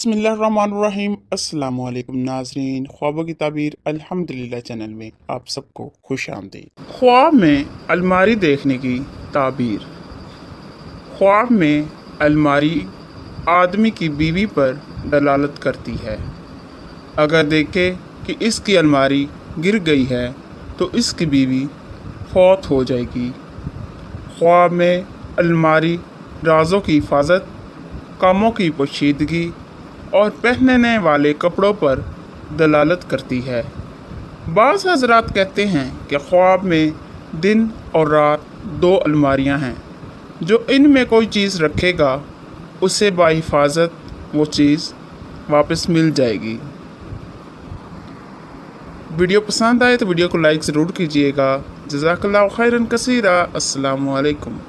बिस्मिल्लाहिर्रहमानिर्रहीम। अस्सलामु अलैकुम नाज़रीन, ख्वाबों की ताबीर अल्हम्दुलिल्लाह चैनल में आप सबको खुश आमदीद। ख्वाब में अलमारी देखने की ताबीर। ख्वाब में अलमारी आदमी की बीवी पर दलालत करती है। अगर देखे कि इसकी अलमारी गिर गई है तो इसकी बीवी फौत हो जाएगी। ख्वाब में अलमारी राज़ों की हिफाजत, कामों की पोशीदगी और पहनने वाले कपड़ों पर दलालत करती है। बाज़ हज़रात कहते हैं कि ख्वाब में दिन और रात दो अलमारियां हैं, जो इनमें कोई चीज़ रखेगा उसे बाहिफाजत वो चीज़ वापस मिल जाएगी। वीडियो पसंद आए तो वीडियो को लाइक ज़रूर कीजिएगा। जज़ाकल्लाहु खैरन कसीरा। अस्सलामु अलैकुम।